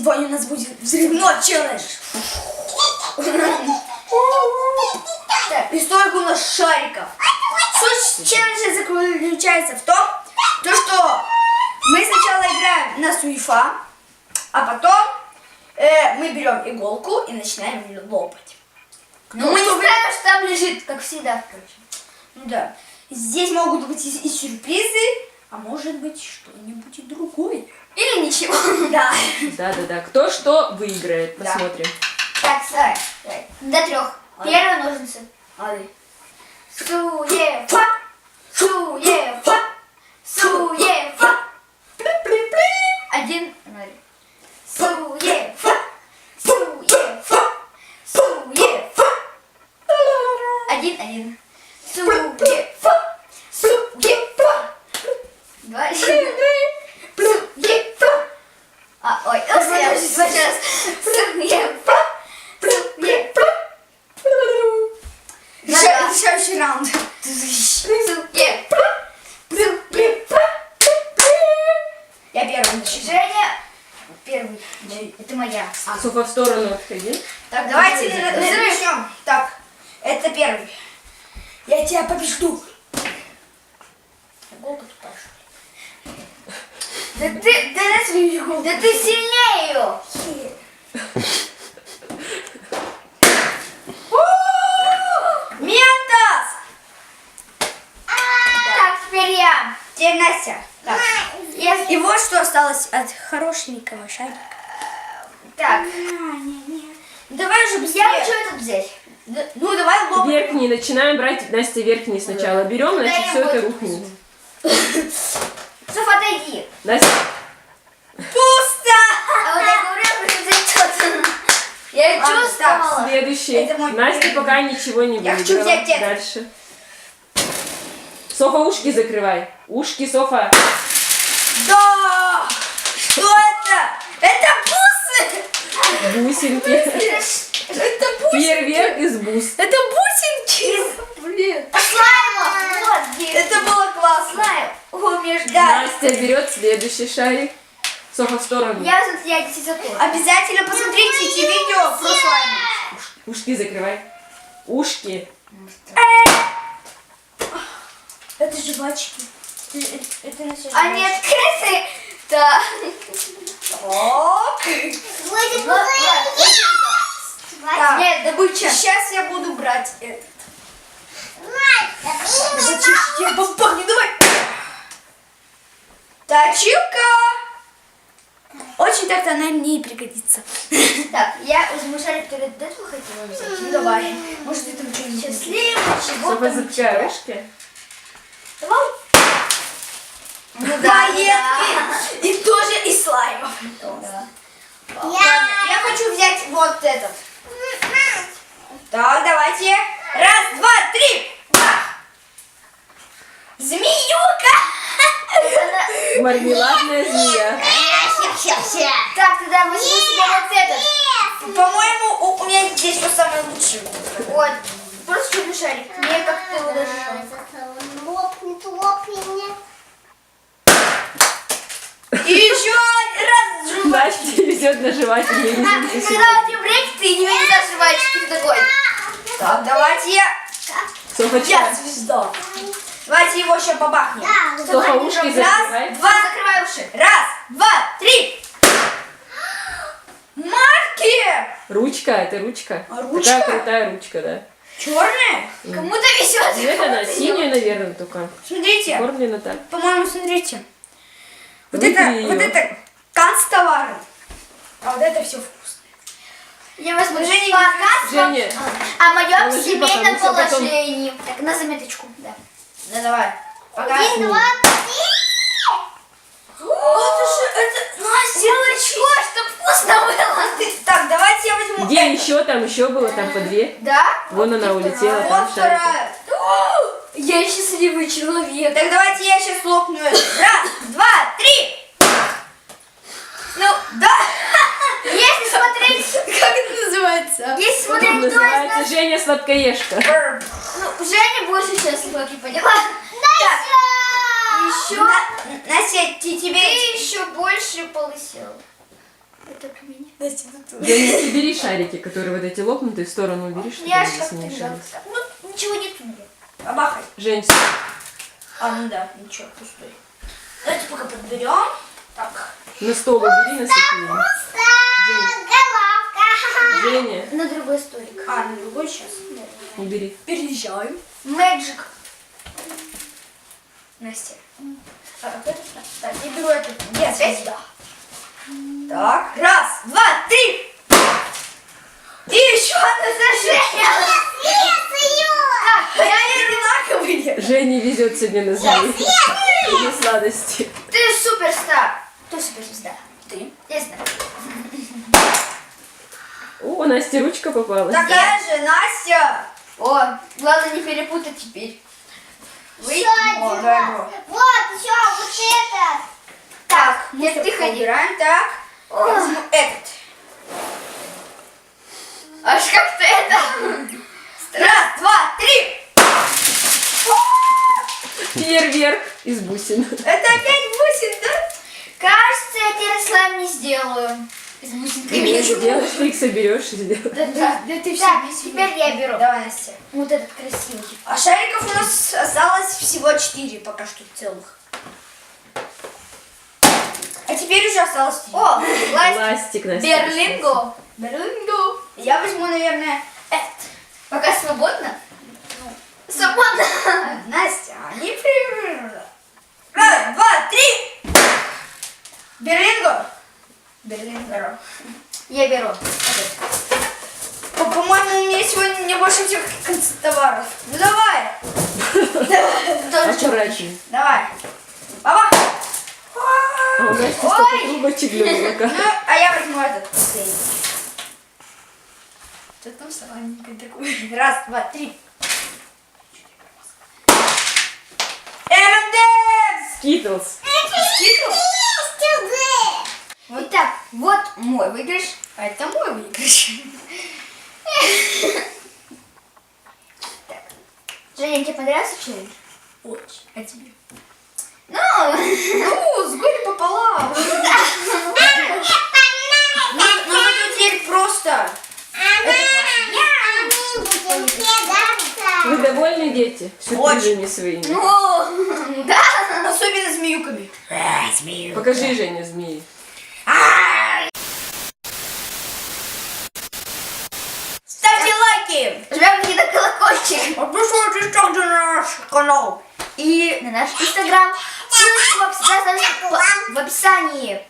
Сегодня у нас будет взрывной челлендж. И столько у нас шариков. Суть челленджа заключается в том, что мы сначала играем на суефа, а потом мы берем иголку и начинаем ее лопать. Ну, мы не знаем, что там лежит, как всегда, впрочем. Ну да. Здесь могут быть и сюрпризы, а может быть что-нибудь другое. Или ничего. Да. Да. Кто что выиграет? Да. Посмотрим. Так, давай. До 3. Первые ножницы. Ладно. Суефа. Суефа. Суефа. 1-0. Суефа. Суефа. Суефа. 1-1. Суефа. Суефа. 2-1. Суефа. Ой, еще раз. Суефа. Суефа. Следующий раунд. Суефа. Суефа. Я первый начну. Женя первый. Это моя. Софа в сторону отходи. Так, давайте начнем. Так, это первый. Я тебя побежду. Иголка тупая, что ли? Да ты сильнее ее. Ментос! Так, теперь я. Теперь Настя. Так. И вот что осталось от хорошенького шарика. Так, Давай же быстрее. я хочу этот взять. Ну, давай лоб. Верхний. Начинаем брать, Настя, верхний сначала. Берем, Да, значит, я все это буду. рухнет. Соф, отойди. Настя, Пусто! А вот я говорю, я хочу взять что-то. Я А, чувствовала. следующий. Это мой Настя первый. пока ничего не Я выиграла. хочу взять это. Дальше. Софа, ушки закрывай. Ушки, Софа. Да! Что это? Это бусы! Бусинки. Это бусы! Фейерверк из бус. Это бусинки! Блин. Слаймов. Вот где. Это было классно. Слайм. О, между. Да. Настя берет следующий шарик. Софа в сторону. Я тут я десятку. Обязательно посмотрите эти видео про слаймы. Ушки закрывай. Ушки. Это жвачки. Это на все Они открыты. Да. Ок. Так, Нет, добыча. сейчас я буду брать этот. Зачем бабахни, давай. Точилка. Очень так-то она мне и пригодится. Так, я возьму шарик, который до этого хотела взять. Ну давай. Может ты там что-нибудь. Счастливо, чего Софа там у закрывай тебя? ушки. Давай. Ну да, и тоже из слаймов. Да. Ладно, я хочу взять вот этот. Так, давайте. Раз, два, три. Бах! Змеюка! Мармеладная змея. Так, тогда возьму себе вот этот. По-моему, у меня здесь что самое лучшее. Вот. Просто черный шарик. Мне как-то его даже жалко. И еще раз жевать. Настя везет на жевательные резинки. Когда у тебя брекеты и не видишь жвачки такой. Так, давайте я Софа, чай. звезда. Давайте его еще побахнем. Софа, ушки Раз, закрывай. два, Закрывай уши. раз, два, три. Маркер! Ручка, это ручка. А ручка? Такая крутая ручка, да. Черная? Кому-то везет. Цвет она синяя, наверное, только. Смотрите. Оформлена так. По-моему, смотрите. Вот Вытри это, её. вот это канцтовары. А вот это все вкусно. Я возьму Женя, показ. Женя, О моем положи семейном пока, мы всё потом- положении. Так, на заметочку. Да. Ну давай. Пока. Один, два, три. Это же, это... Настя, Молочко, чтоб вкусно было. Так, давайте я возьму где это. еще? Там еще было, там по две. Да? Вон она улетела, там Вот шарик. вторая. Я счастливый человек. Так давайте я сейчас лопну это. Раз, два, три. Ну, да. Если смотреть, Как это называется? если Это смотреть, кто из нас... называется Женя сладкоежка. Ну, Женя больше счастлива, как я поняла. Еще... Настя, тебе... Ты еще больше полысел. Это к мне. Настя, тут. Женя, ты бери шарики, которые вот эти лопнутые, в сторону убери, чтобы Я они ж здесь как-то не не мешались. Ну, ничего не туда. Бабахай. Жень, А, ну да, ничего, пустой. Давайте пока подберем. Так. на стол убери, на Софию. Головка. Женя, На другой столик. А, на другой сейчас. убери. Переезжаем. Мэджик. Настя. Так, я беру эту. Нет, да. Так, раз, два, три. И еще одно сражение. Так, я одинаковые. Женя везет себе на змеи. Или сладости. Ты суперстар. Кто суперзвезда? Ты. Я знаю. О, Насте ручка попалась. Такая же, Настя. О, главное не перепутать теперь. Вы. О, давай, бро. Вот, еще вот это. Так, нет, ты ходи. Убираем, так. Я возьму этот. Аж как-то это. Раз, два, три. Фейерверк из бусин. Это опять бусин, да? Кажется, я тебе слайм не сделаю. С бусинками. Сделаешь, ты их соберешь и сделаешь. Да, ты так, теперь я беру. Давай, Настя. Вот этот красивый. А шариков у нас осталось всего 4 пока что целых. А теперь уже осталось 3. О, Пластик, Настя. Берлинго. Берлинду. Я возьму, наверное, этот. Пока свободно? Свободно. Настя, не при... Раз, два, три. Берлинго. Берлинго. Я беру. По-моему, у меня сегодня не больше всех товаров. Ну давай. Давай. Аккуратнее. Давай. Баба. А у Насти столько трубочек для молока. Ну, а я возьму этот последний. Что там сладенькое такое? Раз, два, три. ММДМС! Скитлс. Вот так, вот мой выигрыш, а это мой выигрыш. Женя, тебе понравился челлендж? Очень. А тебе? Ну, Ну, с горя пополам. Ну, зато теперь просто. Вы довольны, дети? Сюрпризами своими. ну, да. Особенно змеюками. Покажи, Женя, змеи. Ставьте лайки. Жмем на колокольчик. Подписывайтесь также на наш канал. И На наш инстаграм. Ссылочку в описании.